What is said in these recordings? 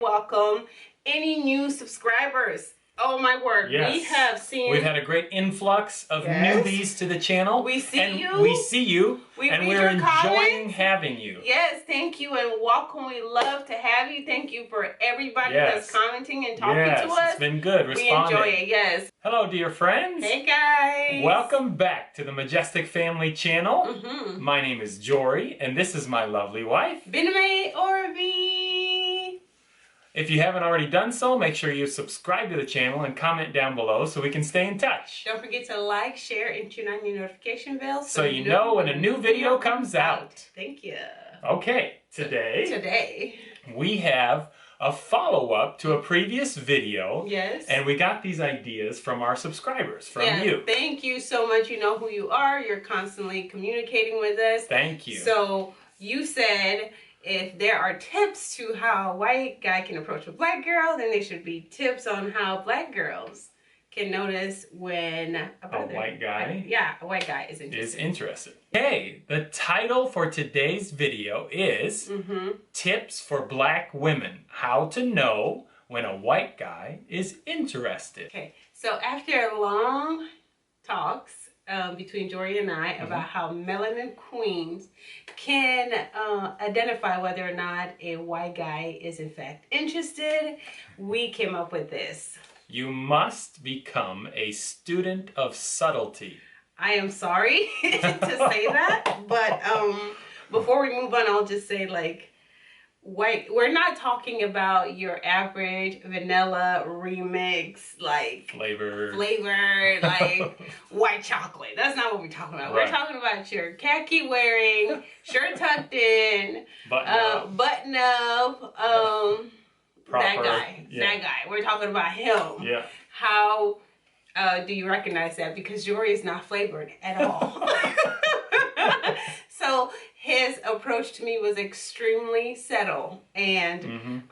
Welcome any new subscribers. Oh my word, yes. We've had a great influx of newbies to the channel. We see you. And we're enjoying having you. Yes, thank you and welcome. We love to have you. Thank you for everybody that's commenting and talking to us. It's been good responding. We enjoy it, yes. Hello, dear friends. Hey, guys. Welcome back to the Majestic Family channel. My name is Jory, and this is my lovely wife, Bename Orby. If you haven't already done so, make sure you subscribe to the channel and comment down below so we can stay in touch. Don't forget to like, share, and turn on your notification bell so you know when a new video comes out. Thank you. Okay, today we have a follow-up to a previous video. Yes. And we got these ideas from our subscribers, from you. Thank you so much. You know who you are. You're constantly communicating with us. Thank you. So you said, if there are tips to how a white guy can approach a black girl, then there should be tips on how black girls can notice when a white guy is interested. Okay, the title for today's video is Tips for Black Women, How to Know When a White Guy is Interested. Okay, so after long talks between Jory and I about how melanin queens can identify whether or not a white guy is in fact interested, we came up with this. You must become a student of subtlety. I am sorry to say that, but before we move on, I'll just say, like, we're not talking about your average vanilla remix, like flavor, like white chocolate. That's not what we're talking about. Right. We're talking about your khaki wearing, shirt tucked in, button up, that guy. We're talking about him. Yeah. How do you recognize that? Because Jory is not flavored at all. So his approach to me was extremely subtle, and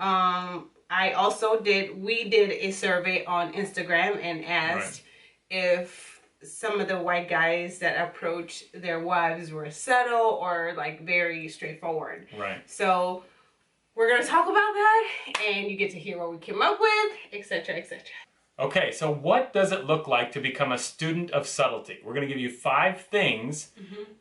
we did a survey on Instagram and asked if some of the white guys that approached their wives were subtle or like very straightforward. Right. So we're going to talk about that, and you get to hear what we came up with, etc., etc. Okay, so what does it look like to become a student of subtlety? We're going to give you 5 things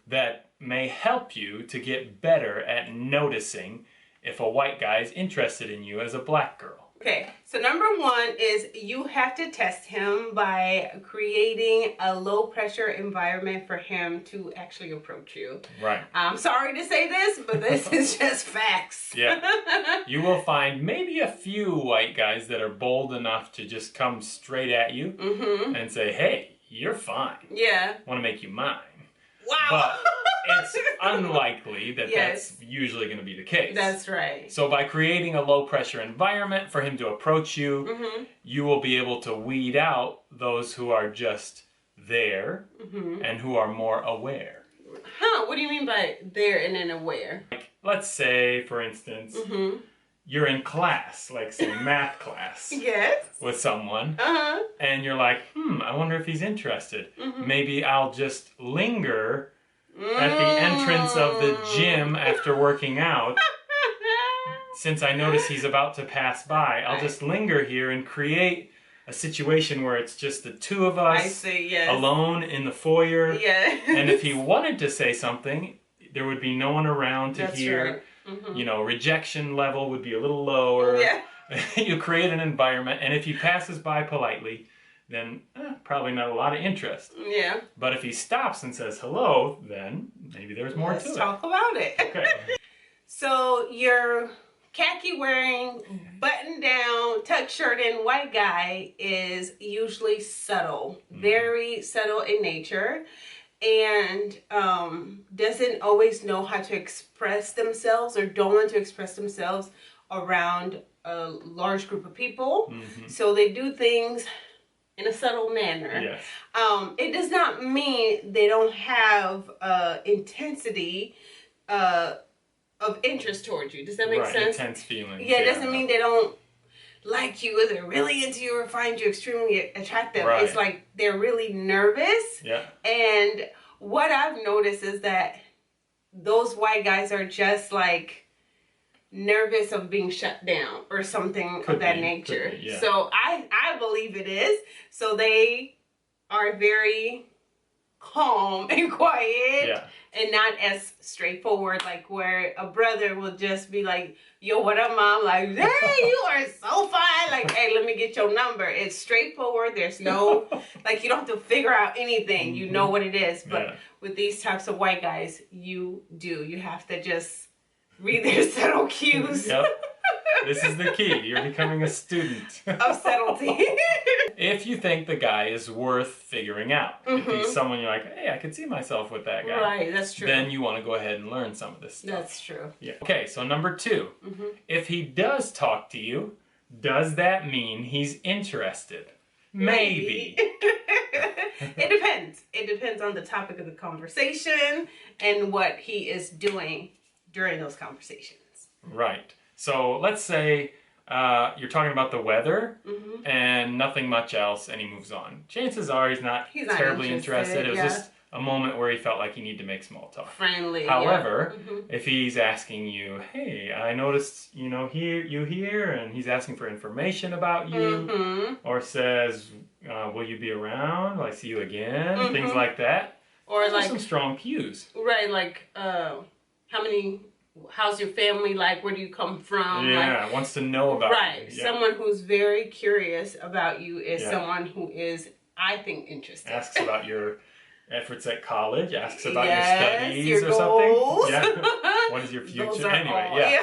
that may help you to get better at noticing if a white guy is interested in you as a black girl. Okay, so number 1 is you have to test him by creating a low pressure environment for him to actually approach you. Right. I'm sorry to say this, but this is just facts. Yeah. You will find maybe a few white guys that are bold enough to just come straight at you and say, hey, you're fine. Yeah. Want to make you mine. Wow. But it's unlikely that that's usually going to be the case. That's right. So by creating a low pressure environment for him to approach you, you will be able to weed out those who are just there and who are more aware. Huh, what do you mean by there and then aware? Like, let's say, for instance, you're in class, like say math class. Yes. With someone. And you're like, I wonder if he's interested. Maybe I'll just linger at the entrance of the gym after working out. Since I notice he's about to pass by, I'll just linger here and create a situation where it's just the two of us alone in the foyer. And if he wanted to say something, there would be no one around to hear. You know, rejection level would be a little lower. You create an environment, and if he passes by politely, then probably not a lot of interest. Yeah. But if he stops and says hello, then maybe there's more to it. Let's talk about it. Okay. So your khaki wearing, button down, tuck shirt in white guy is usually subtle, very subtle in nature, and doesn't always know how to express themselves or don't want to express themselves around a large group of people. So they do things in a subtle manner. Yes. It does not mean they don't have intensity of interest towards you. Does that make sense? Intense feelings. Yeah, it doesn't mean they don't like you, or they're really into you, or find you extremely attractive. Right. It's like they're really nervous. Yeah. And what I've noticed is that those white guys are just like nervous of being shut down or something Could of that be, nature. could be, yeah. So I believe it is. So they are very calm and quiet. Yeah. And not as straightforward, like where a brother will just be like, yo, what up, mom? Like, hey, you are so fine. Like, hey, let me get your number. It's straightforward. There's no, like, you don't have to figure out anything. You know what it is. But with these types of white guys, you do. You have to just read their subtle cues. Yep. This is the key. You're becoming a student of subtlety. If you think the guy is worth figuring out, if he's someone you're like, hey, I could see myself with that guy. Right, that's true. Then you want to go ahead and learn some of this stuff. That's true. Yeah. Okay, so number 2. If he does talk to you, does that mean he's interested? Maybe. It depends. It depends on the topic of the conversation and what he is doing during those conversations. Right. So let's say you're talking about the weather and nothing much else, and he moves on. Chances are he's not terribly interested. It was just a moment where he felt like he needed to make small talk. Friendly. However, if he's asking you, hey, I noticed, you here, and he's asking for information about you, or says, will you be around? Will I see you again? Things like that. Or those like are some strong cues. Right, like how's your family like? Where do you come from? Yeah, like, wants to know about you. Right. Yeah. Someone who's very curious about you is someone who is, I think, interested. Asks about your efforts at college, asks about your studies your or goals. something. Yeah. What is your future? Anyway,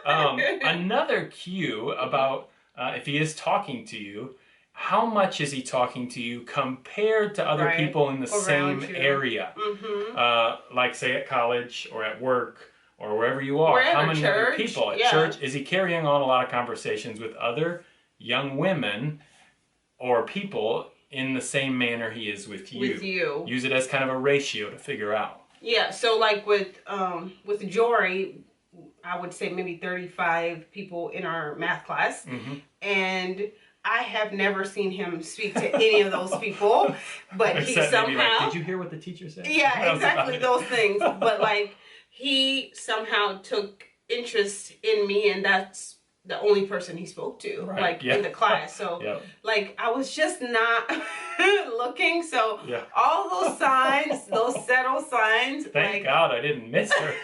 another cue about if he is talking to you, how much is he talking to you compared to other people in the same area? Like say at college or at work or wherever you are. Wherever, how many church, other people at church? Is he carrying on a lot of conversations with other young women or people in the same manner he is with you? With you. Use it as kind of a ratio to figure out. Yeah, so like with Jory, I would say maybe 35 people in our math class. And I have never seen him speak to any of those people, but he somehow... Like, did you hear what the teacher said? Yeah, exactly, those things. But like, he somehow took interest in me, and that's the only person he spoke to, in the class. So, like, I was just not looking. So, all those signs, those subtle signs. Thank God I didn't miss her.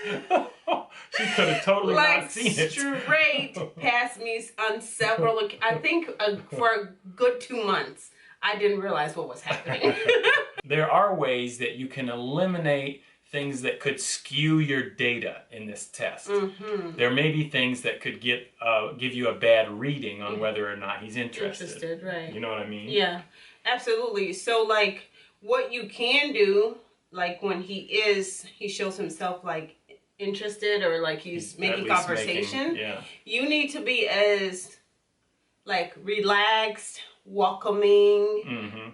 She could have totally not seen it. Straight past me on several, I think for a good 2 months, I didn't realize what was happening. There are ways that you can eliminate things that could skew your data in this test. There may be things that could give you a bad reading on whether or not he's interested. Right. You know what I mean? Yeah, absolutely. So like what you can do, like when he shows himself like interested or like he's making conversation, you need to be as like relaxed, welcoming,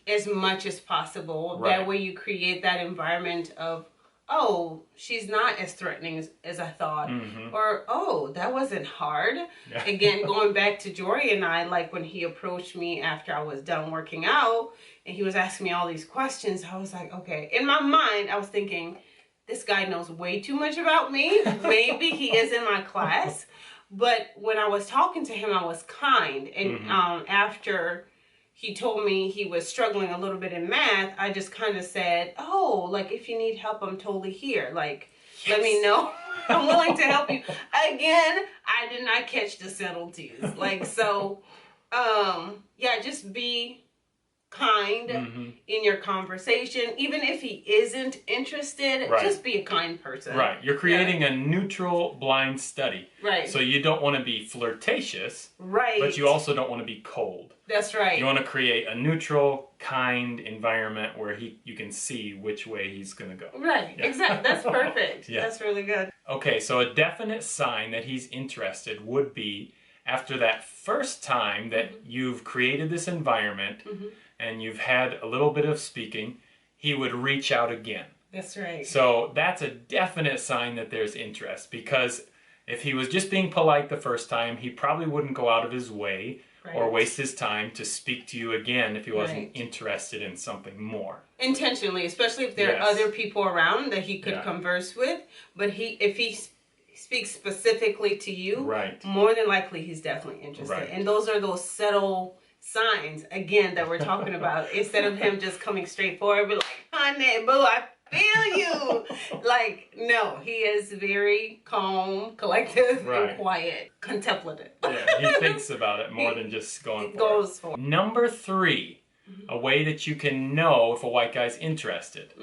as much as possible. That way you create that environment of, oh, she's not as threatening as I thought, or oh, that wasn't hard. Again, going back to Jory and I, like when he approached me after I was done working out and he was asking me all these questions, I was like, okay, in my mind I was thinking, this guy knows way too much about me. Maybe he is in my class. But when I was talking to him, I was kind. And after he told me he was struggling a little bit in math, I just kind of said, oh, like if you need help, I'm totally here. Like, let me know. I'm willing to help you. Again, I did not catch the subtleties. Like, so, just be kind in your conversation. Even if he isn't interested, just be a kind person. Right. You're creating a neutral blind study. Right. So you don't want to be flirtatious. Right. But you also don't want to be cold. That's right. You want to create a neutral, kind environment where you can see which way he's going to go. Right. Yeah. Exactly. That's perfect. That's really good. Okay, so a definite sign that he's interested would be after that first time that you've created this environment and you've had a little bit of speaking, he would reach out again. That's right. So that's a definite sign that there's interest, because if he was just being polite the first time, he probably wouldn't go out of his way or waste his time to speak to you again if he wasn't interested in something more. Intentionally, especially if there are other people around that he could converse with. But if speaks specifically to you, right, more than likely he's definitely interested. Right. And those are those subtle signs, again, that we're talking about. Instead of him just coming straight forward, be like, honey, boo, I feel you. Like, no, he is very calm, collective, Right. and quiet, contemplative. Yeah, he thinks about it more than just going for Goes for it. Number 3, a way that you can know if a white guy's interested.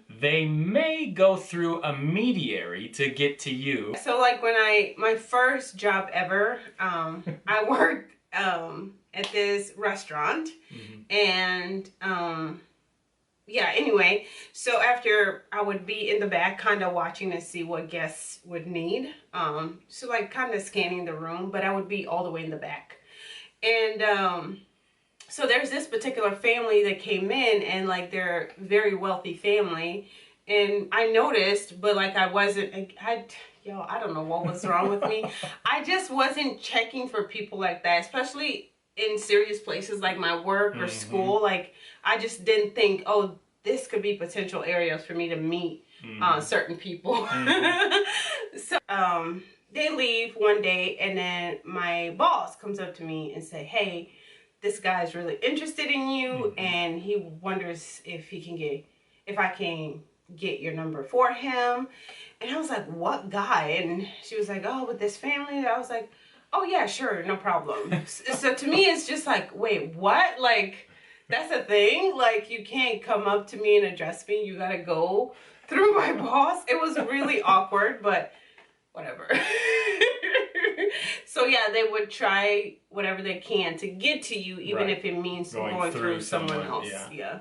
They may go through a mediary to get to you. So like when my first job ever, I worked at this restaurant, and yeah, anyway, so after I would be in the back kind of watching to see what guests would need, so like kind of scanning the room, but I would be all the way in the back. And so there's this particular family that came in, and like they're a very wealthy family, and I noticed, but like I don't know what was wrong with me. I just wasn't checking for people like that, especially in serious places like my work or school. Like I just didn't think, oh, this could be potential areas for me to meet certain people. So they leave one day, and then my boss comes up to me and say, hey, this guy is really interested in you, and he wonders if I can get your number for him. And I was like, what guy? And she was like, oh, with this family. I was like, oh yeah, sure, no problem. So to me, it's just like, wait, what? Like, that's a thing? Like, you can't come up to me and address me. You gotta go through my boss. It was really awkward, but whatever. So yeah, they would try whatever they can to get to you, even if it means going through someone else. Yeah.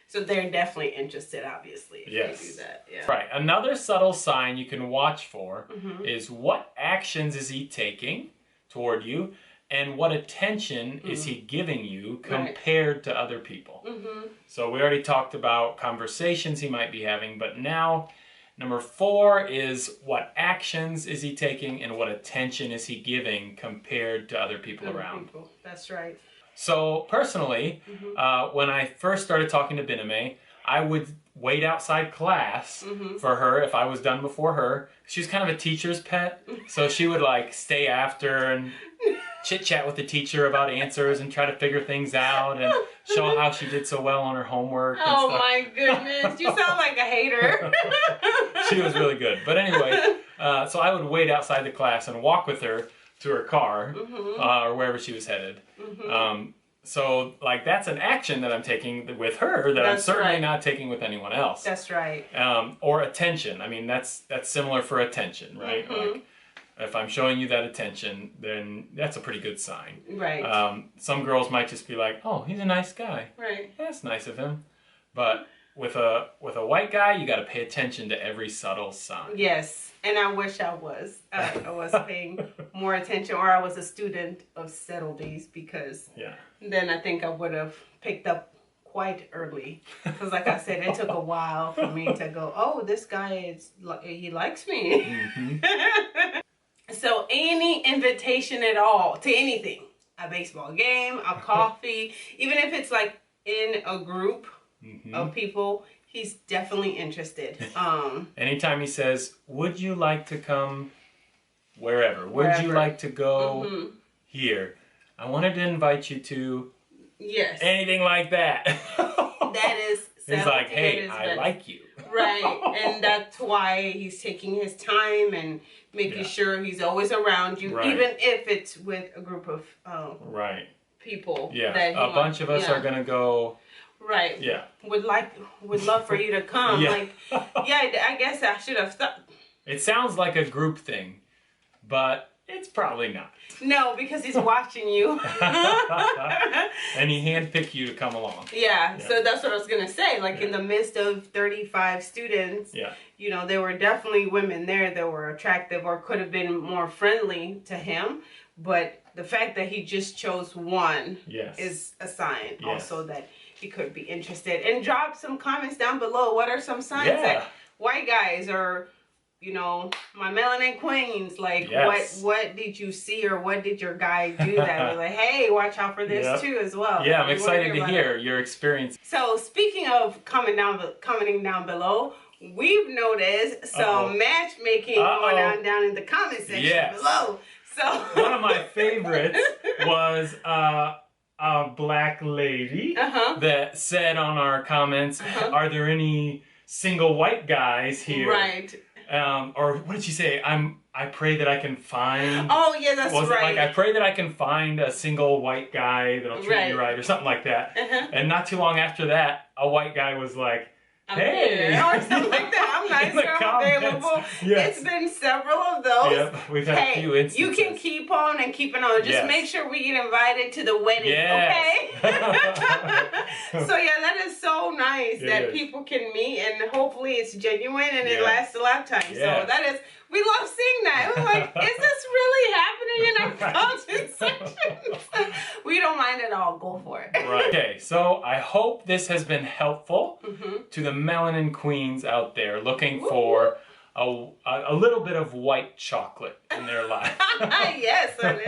So they're definitely interested, obviously, if they do that. Yeah. Right. Another subtle sign you can watch for is what actions is he taking toward you, and what attention is he giving you compared to other people. So we already talked about conversations he might be having, but now number 4 is what actions is he taking and what attention is he giving compared to other people around. That's right. So personally, when I first started talking to Biname, I would wait outside class for her if I was done before her. She's kind of a teacher's pet, so she would like stay after and chit chat with the teacher about answers and try to figure things out and show how she did so well on her homework. Oh my goodness, you sound like a hater. She was really good. But anyway, so I would wait outside the class and walk with her to her car or wherever she was headed. So like that's an action that I'm taking with her that I'm certainly not taking with anyone else. That's right. Or attention. I mean, that's similar for attention, right? Like, if I'm showing you that attention, then that's a pretty good sign. Right. Some girls might just be like, "Oh, he's a nice guy. Right. That's nice of him." But with a white guy, you got to pay attention to every subtle sign. Yes, and I wish I was. I was paying more attention, or I was a student of subtleties, because then I think I would have picked up quite early. Because like I said, it took a while for me to go, oh, this guy he likes me. So any invitation at all to anything, a baseball game, a coffee, even if it's like in a group of people, he's definitely interested. Anytime he says, would you like to come wherever? Would you like to go here? I wanted to invite you to anything like that. That is he's like, hey, I like you. Right, and that's why he's taking his time and making sure he's always around you, even if it's with a group of people. Yeah, that a bunch of us are gonna go. Right. Yeah. Would love for you to come. Like, I guess I should have stopped. It sounds like a group thing, but it's probably not. No, because he's watching you. And he handpicked you to come along. Yeah, so that's what I was going to say. Like, in the midst of 35 students, you know, there were definitely women there that were attractive or could have been more friendly to him. But the fact that he just chose one is a sign also that he could be interested. And drop some comments down below. What are some signs that white guys or, you know, my melanin queens, like what did you see or what did your guy do that was like, hey, watch out for this too as well. Yeah, I'm excited to hear your experience. So speaking of commenting down below, we've noticed some matchmaking going on down in the comment section below. So one of my favorites was a black lady that said on our comments, "Are there any single white guys here?" Right. Or what did she say? I pray that I can find. Oh yeah, that's was right. It like I pray that I can find a single white guy that'll treat me right, or something like that. And not too long after that, a white guy was like, "Hey," or something like that. I'm nice, I'm available. Yes. It's been several of those. Yep, we've had a few instances. You can keep on and keep it on. Just make sure we get invited to the wedding, okay? So yeah, that is so nice that people can meet, and hopefully it's genuine and it lasts a lifetime. So that is, we love seeing that. We're like, is this really happening in our comment section? We don't mind at all. Go for it. Right. Okay, so I hope this has been helpful to the melanin queens out there looking for a little bit of white chocolate in their life. Yes, honey.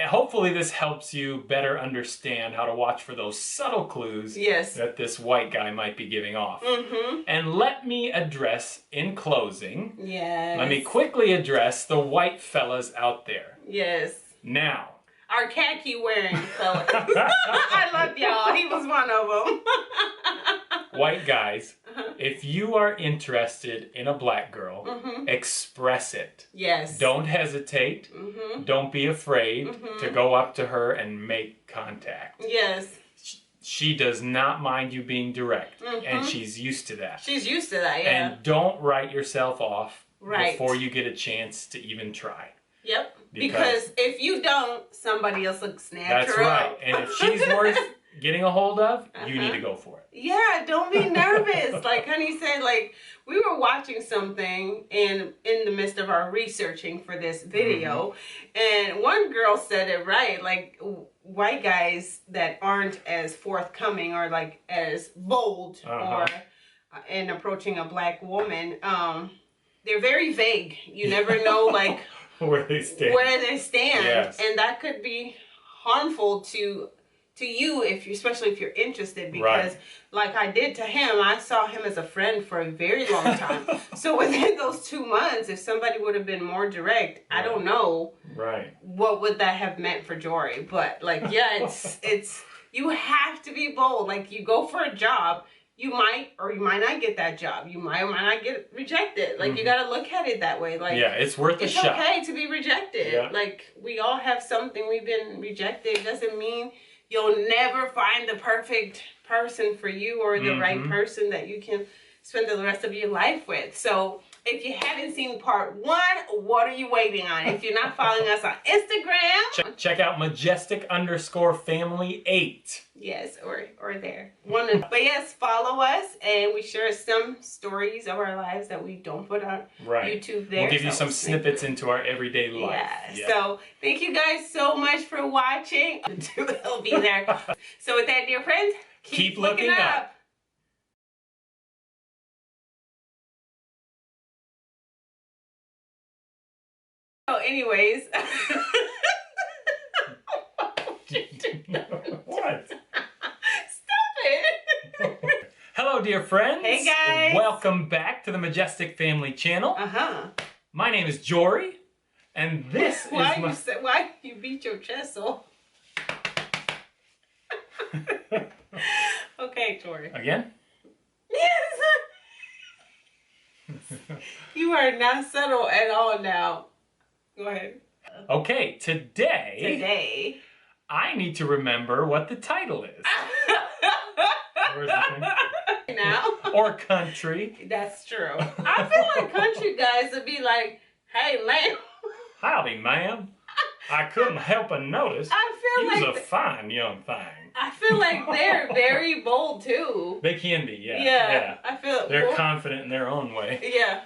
Hopefully this helps you better understand how to watch for those subtle clues that this white guy might be giving off. And let me address, in closing, let me quickly address the white fellas out there. Yes. Now, our khaki wearing fellas. I love y'all. He was one of them. White guys, if you are interested in a black girl, express it. Yes. Don't hesitate. Don't be afraid to go up to her and make contact. Yes. She does not mind you being direct, and she's used to that. She's used to that, yeah. And don't write yourself off before you get a chance to even try. Yep. Because if you don't, somebody else will snatch her up. That's right. And if she's worth getting a hold of, you need to go for it. Yeah, don't be nervous. Like Honey said, like we were watching something in the midst of our researching for this video, and one girl said it right. Like white guys that aren't as forthcoming or like as bold or in approaching a black woman, they're very vague. You never know like where they stand. Yes. And that could be harmful to you especially if you're interested, because like I did to him, I saw him as a friend for a very long time. So within those 2 months, if somebody would have been more direct, I don't know what would that have meant for Jory. But like it's you have to be bold. Like you go for a job, you might or you might not get that job. You might or might not get rejected. Like you got to look at it that way. Like it's worth a shot. It's okay to be rejected. Like we all have something we've been rejected. It doesn't mean you'll never find the perfect person for you or the right person that you can spend the rest of your life with. So if you haven't seen part 1, what are you waiting on? If you're not following us on Instagram, check out majestic_family8. Yes, or there. But yes, follow us, and we share some stories of our lives that we don't put on YouTube there. We'll give you some snippets into our everyday life. Yeah. So thank you guys so much for watching. He'll be there. So with that, dear friends, keep looking up. So anyways. What? Stop it. Hello, dear friends. Hey, guys. Welcome back to the Majestic Family channel. My name is Jory, and this is why you beat your chest so? Okay, Jory. Again? Yes. You are not subtle at all now. Go ahead. Okay, today I need to remember what the title is. Now? Or country. That's true. I feel like country guys would be like, hey, ma'am. Howdy, ma'am. I couldn't help but notice. I feel like you's a fine young thing. I feel like they're very bold too. They can be, yeah. I feel they're confident in their own way. Yeah.